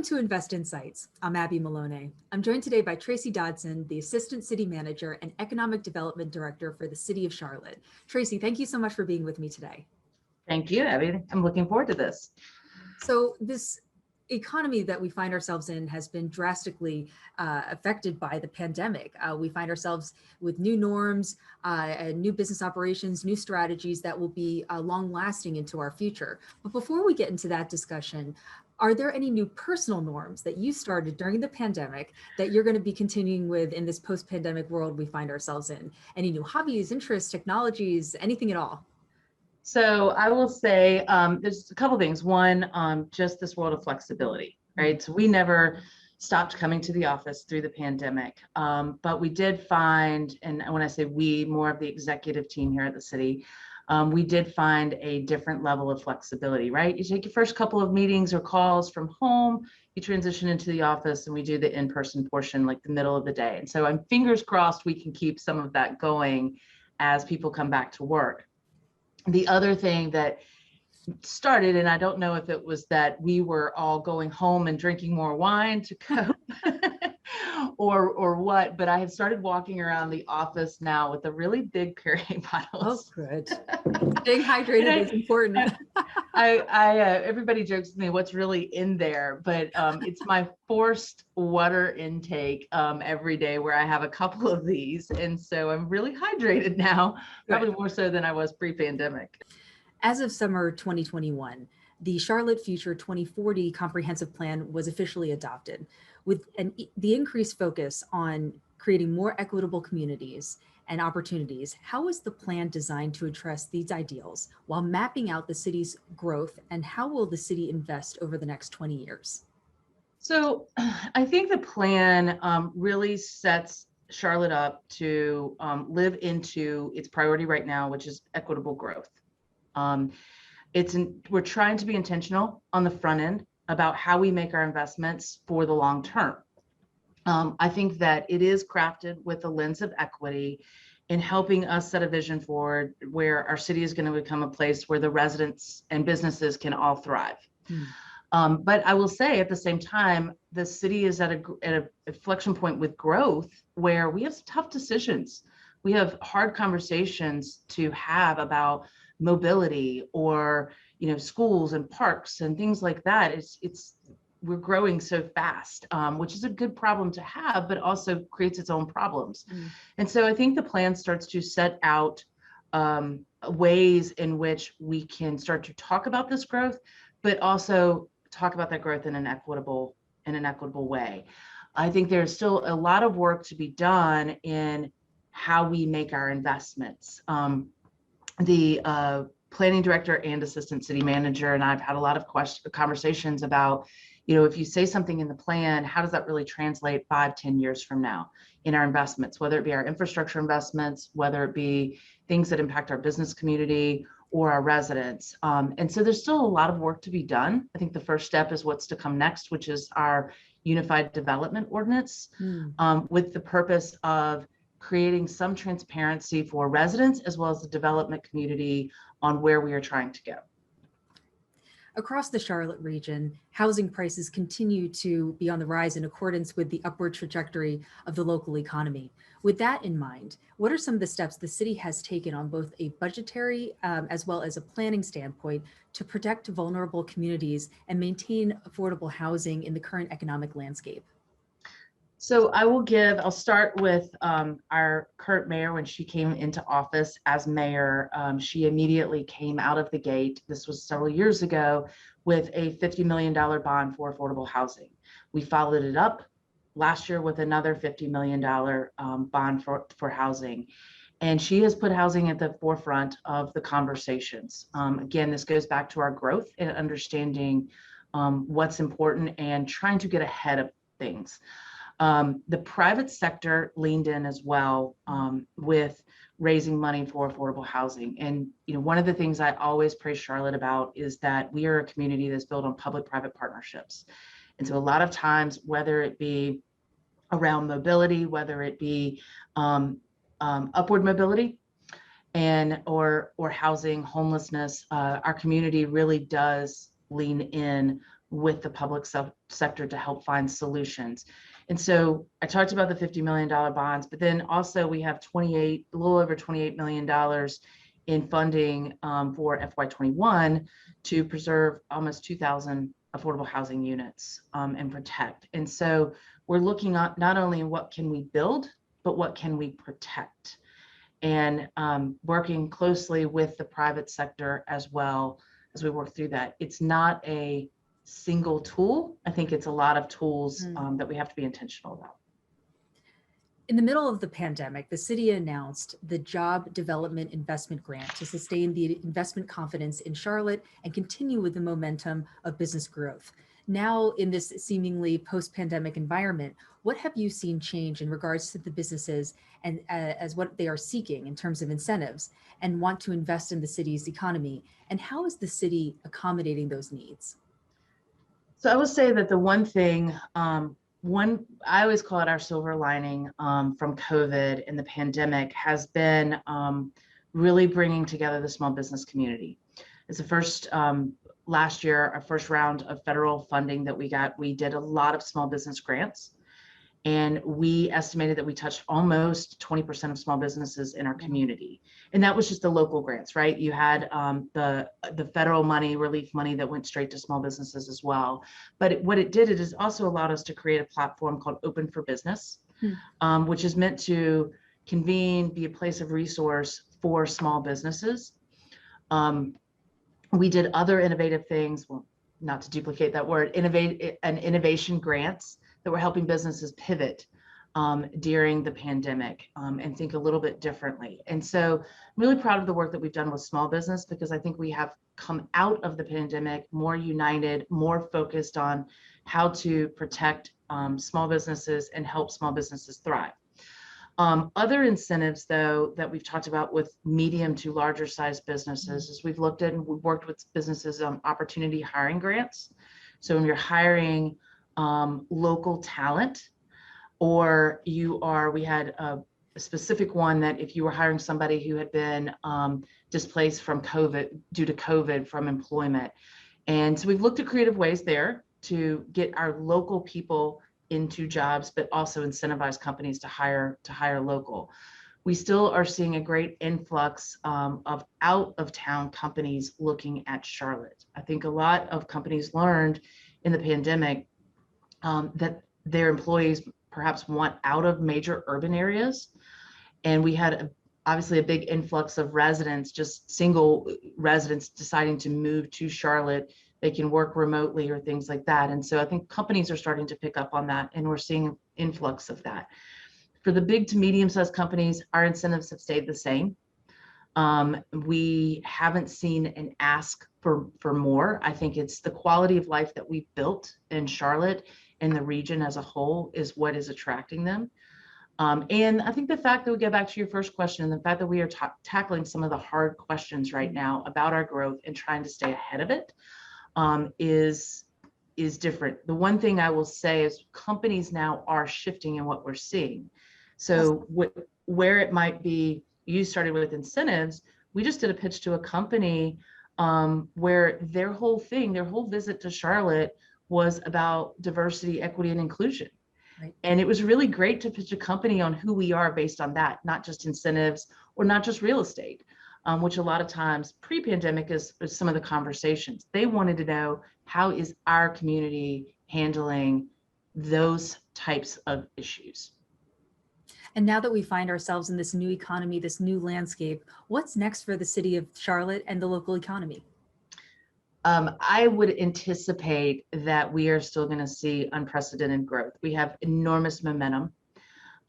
Welcome to Invest Insights. I'm Abby Maloney. I'm joined today by Tracy Dodson, the Assistant City Manager and Economic Development Director for the City of Charlotte. Tracy, thank you so much for being with me today. Thank you, Abby. I'm looking forward to this. So this economy that we find ourselves in has been drastically affected by the pandemic. We find ourselves with new norms, and new business operations, new strategies that will be long lasting into our future. But before we get into that discussion, are there any new personal norms that you started during the pandemic that you're going to be continuing with in this post-pandemic world we find ourselves in? Any new hobbies, interests, technologies, anything at all? So I will say there's a couple things. One, just this world of flexibility, right? So we never stopped coming to the office through the pandemic, but we did find, and when I say we, more of the executive team here at the city, we did find a different level of flexibility, right? You take your first couple of meetings or calls from home, you transition into the office, and we do the in-person portion like the middle of the day. And so I'm fingers crossed we can keep some of that going as people come back to work. The other thing that started, and I don't know if it was that we were all going home and drinking more wine to cope or what, but I have started walking around the office now with a really big Perrier bottles. Oh, good. Staying hydrated is important. Everybody jokes with me what's really in there, but it's my forced water intake every day where I have a couple of these. And so I'm really hydrated now, probably more so than I was pre-pandemic. As of summer 2021, the Charlotte Future 2040 Comprehensive Plan was officially adopted, with the increased focus on creating more equitable communities and opportunities. How is the plan designed to address these ideals while mapping out the city's growth, and how will the city invest over the next 20 years? So I think the plan really sets Charlotte up to live into its priority right now, which is equitable growth. We're trying to be intentional on the front end about how we make our investments for the long term. I think that it is crafted with a lens of equity in helping us set a vision forward where our city is going to become a place where the residents and businesses can all thrive. But I will say at the same time, the city is at a inflection point with growth where we have tough decisions. We have hard conversations to have about mobility or schools and parks and things like that. We're growing so fast, which is a good problem to have, but also creates its own problems. And so I think the plan starts to set out ways in which we can start to talk about this growth, but also talk about that growth in an equitable way. I think there's still a lot of work to be done in how we make our investments. The planning director and assistant city manager and I've had a lot of conversations about, if you say something in the plan, how does that really translate 5-10 years from now in our investments, whether it be our infrastructure investments, whether it be things that impact our business community or our residents. And so there's still a lot of work to be done. I think the first step is what's to come next, which is our unified development ordinance, with the purpose of creating some transparency for residents as well as the development community on where we are trying to go. Across the Charlotte region, housing prices continue to be on the rise in accordance with the upward trajectory of the local economy. With that in mind, what are some of the steps the city has taken on both a budgetary as well as a planning standpoint to protect vulnerable communities and maintain affordable housing in the current economic landscape? So I'll start with our current mayor. When she came into office as mayor, she immediately came out of the gate, this was several years ago, with a $50 million bond for affordable housing. We followed it up last year with another $50 million bond for housing. And she has put housing at the forefront of the conversations. Again, this goes back to our growth and understanding what's important and trying to get ahead of things. The private sector leaned in as well with raising money for affordable housing. And one of the things I always praise Charlotte about is that we are a community that's built on public-private partnerships. And so a lot of times, whether it be around mobility, whether it be upward mobility or housing, homelessness, our community really does lean in with the public sector to help find solutions. And so I talked about the $50 million bonds, but then also we have a little over $28 million in funding for FY21 to preserve almost 2,000 affordable housing units and protect. And so we're looking at not only what can we build, but what can we protect, and working closely with the private sector as well as we work through that. It's not a single tool. I think it's a lot of tools that we have to be intentional about. In the middle of the pandemic, the city announced the Job Development Investment Grant to sustain the investment confidence in Charlotte and continue with the momentum of business growth. Now, in this seemingly post-pandemic environment, what have you seen change in regards to the businesses and as what they are seeking in terms of incentives and want to invest in the city's economy? And how is the city accommodating those needs? So I would say that the one thing, I always call it our silver lining from COVID and the pandemic, has been really bringing together the small business community. It's the first, last year, our first round of federal funding that we got. We did a lot of small business grants, and we estimated that we touched almost 20% of small businesses in our community. And that was just the local grants, right? You had the federal money, relief money that went straight to small businesses as well. But what it did, it has also allowed us to create a platform called Open for Business, which is meant to convene, be a place of resource for small businesses. We did other innovative things, well, not to duplicate that word, innovation grants that were helping businesses pivot during the pandemic and think a little bit differently. And so I'm really proud of the work that we've done with small business, because I think we have come out of the pandemic more united, more focused on how to protect small businesses and help small businesses thrive. Other incentives, though, that we've talked about with medium to larger size businesses is we've looked at and we've worked with businesses on opportunity hiring grants. So when you're hiring local talent, or we had a specific one that if you were hiring somebody who had been displaced from due to COVID from employment. And so we've looked at creative ways there to get our local people into jobs, but also incentivize companies to hire local. We still are seeing a great influx of out of town companies looking at Charlotte. I think a lot of companies learned in the pandemic that their employees perhaps want out of major urban areas. And we had obviously a big influx of residents, just single residents deciding to move to Charlotte. They can work remotely or things like that. And so I think companies are starting to pick up on that, and we're seeing an influx of that. For the big to medium-sized companies, our incentives have stayed the same. We haven't seen an ask for more. I think it's the quality of life that we've built in Charlotte and the region as a whole is what is attracting them. And I think the fact that we get back to your first question, and the fact that we are tackling some of the hard questions right now about our growth and trying to stay ahead of it is different. The one thing I will say is companies now are shifting in what we're seeing. So where it might be, you started with incentives, we just did a pitch to a company where their whole visit to Charlotte was about diversity, equity, and inclusion. Right. And it was really great to pitch a company on who we are based on that, not just incentives or not just real estate, which a lot of times pre-pandemic is some of the conversations. They wanted to know, how is our community handling those types of issues? And now that we find ourselves in this new economy, this new landscape, what's next for the city of Charlotte and the local economy? I would anticipate that we are still going to see unprecedented growth. We have enormous momentum.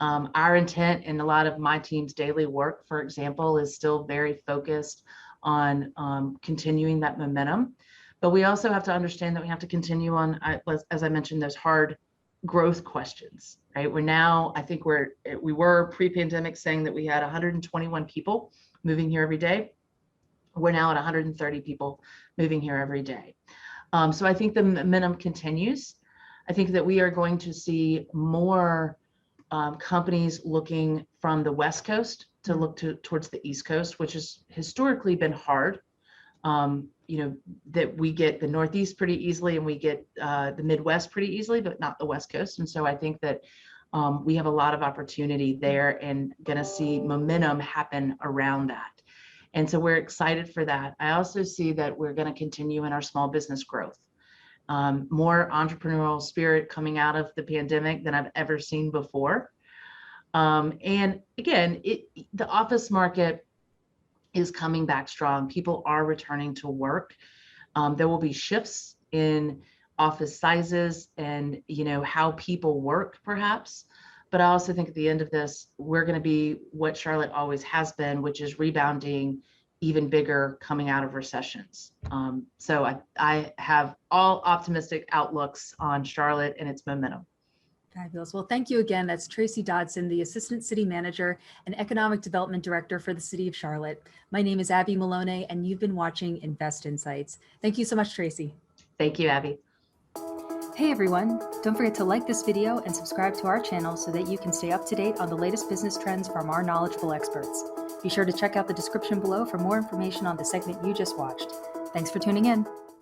Our intent and a lot of my team's daily work, for example, is still very focused on continuing that momentum. But we also have to understand that we have to continue on, as I mentioned, those hard growth questions, right? I think we were pre-pandemic saying that we had 121 people moving here every day. We're now at 130 people moving here every day. So I think the momentum continues. I think that we are going to see more companies looking from the West Coast to look towards the East Coast, which has historically been hard that we get the Northeast pretty easily and we get the Midwest pretty easily, but not the West Coast. And so I think that we have a lot of opportunity there and going to see momentum happen around that. And so we're excited for that. I also see that we're going to continue in our small business growth. More entrepreneurial spirit coming out of the pandemic than I've ever seen before. And again, the office market is coming back strong. People are returning to work. There will be shifts in office sizes and how people work perhaps. But I also think at the end of this, we're going to be what Charlotte always has been, which is rebounding even bigger coming out of recessions. So I have all optimistic outlooks on Charlotte and its momentum. Fabulous. Well, thank you again. That's Tracy Dodson, the Assistant City Manager and Economic Development Director for the City of Charlotte. My name is Abby Maloney, and you've been watching Invest Insights. Thank you so much, Tracy. Thank you, Abby. Hey everyone, don't forget to like this video and subscribe to our channel so that you can stay up to date on the latest business trends from our knowledgeable experts. Be sure to check out the description below for more information on the segment you just watched. Thanks for tuning in.